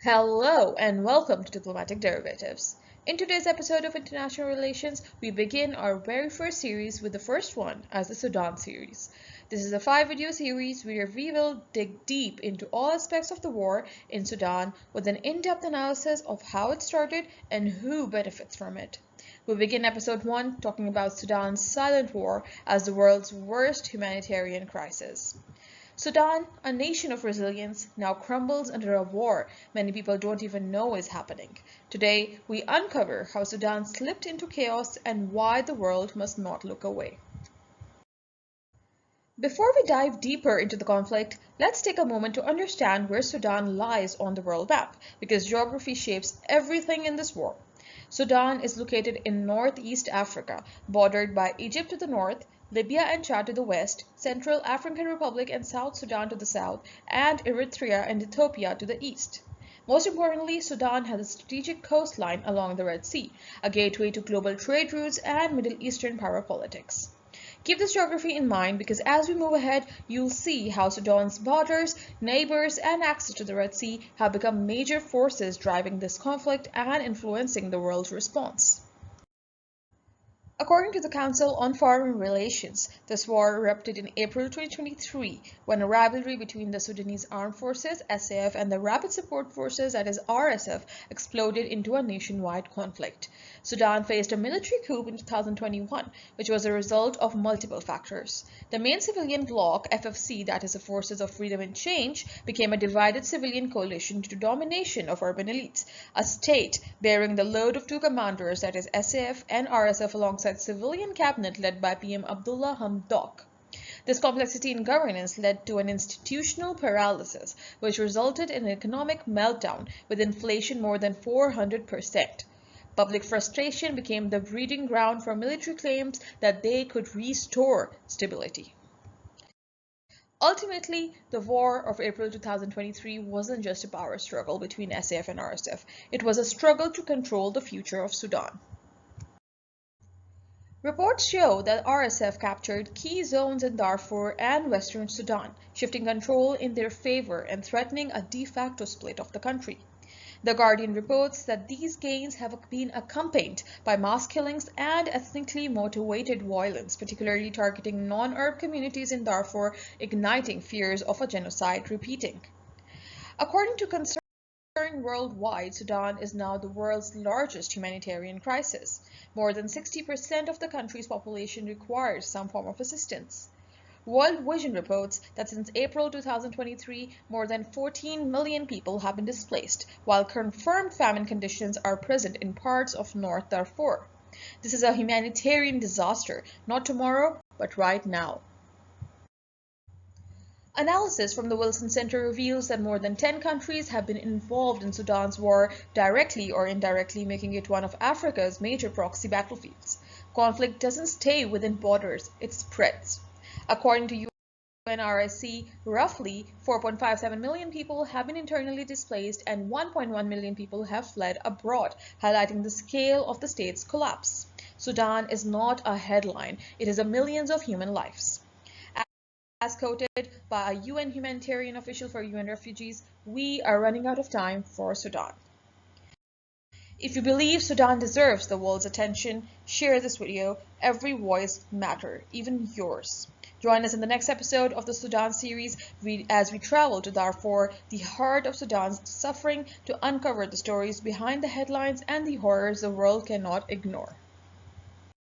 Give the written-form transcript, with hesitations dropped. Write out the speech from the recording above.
Hello and welcome to Diplomatic Derivatives. In today's episode of International Relations, we begin our very first series with the first one as the Sudan series. This is a 5-video series where we will dig deep into all aspects of the war in Sudan with an in-depth analysis of how it started and who benefits from it. We begin episode 1 talking about Sudan's silent war as the world's worst humanitarian crisis. Sudan, a nation of resilience, now crumbles under a war many people don't even know is happening. Today, we uncover how Sudan slipped into chaos and why the world must not look away. Before we dive deeper into the conflict, let's take a moment to understand where Sudan lies on the world map, because geography shapes everything in this war. Sudan is located in northeast Africa, bordered by Egypt to the north, Libya and Chad to the west, Central African Republic and South Sudan to the south, and Eritrea and Ethiopia to the east. Most importantly, Sudan has a strategic coastline along the Red Sea, a gateway to global trade routes and Middle Eastern power politics. Keep this geography in mind because as we move ahead, you'll see how Sudan's borders, neighbors, and access to the Red Sea have become major forces driving this conflict and influencing the world's response. According to the Council on Foreign Relations, this war erupted in April 2023 when a rivalry between the Sudanese Armed Forces (SAF) and the Rapid Support Forces (RSF) exploded into a nationwide conflict. Sudan faced a military coup in 2021, which was a result of multiple factors. The main civilian bloc, FFC, that is the Forces of Freedom and Change, became a divided civilian coalition due to domination of urban elites, a state bearing the load of two commanders, that is SAF and RSF, alongside civilian cabinet led by PM Abdullah Hamdok. This complexity in governance led to an institutional paralysis, which resulted in an economic meltdown with inflation more than 400%. Public frustration became the breeding ground for military claims that they could restore stability. Ultimately, the war of April 2023 wasn't just a power struggle between SAF and RSF. It was a struggle to control the future of Sudan. Reports show that RSF captured key zones in Darfur and western Sudan, shifting control in their favor and threatening a de facto split of the country. The Guardian reports that these gains have been accompanied by mass killings and ethnically motivated violence, particularly targeting non-Arab communities in Darfur, igniting fears of a genocide repeating. According to concern worldwide, Sudan is now the world's largest humanitarian crisis. More than 60% of the country's population requires some form of assistance. World Vision reports that since April 2023, more than 14 million people have been displaced, while confirmed famine conditions are present in parts of North Darfur. This is a humanitarian disaster, not tomorrow, but right now. Analysis from the Wilson Center reveals that more than 10 countries have been involved in Sudan's war, directly or indirectly, making it one of Africa's major proxy battlefields. Conflict doesn't stay within borders, it spreads. According to UNRSC, roughly 4.57 million people have been internally displaced and 1.1 million people have fled abroad, highlighting the scale of the state's collapse. Sudan is not a headline, it is a millions of human lives. As quoted by a UN humanitarian official for UN refugees, we are running out of time for Sudan. If you believe Sudan deserves the world's attention, share this video. Every voice matters, even yours. Join us in the next episode of the Sudan series as we travel to Darfur, the heart of Sudan's suffering, to uncover the stories behind the headlines and the horrors the world cannot ignore.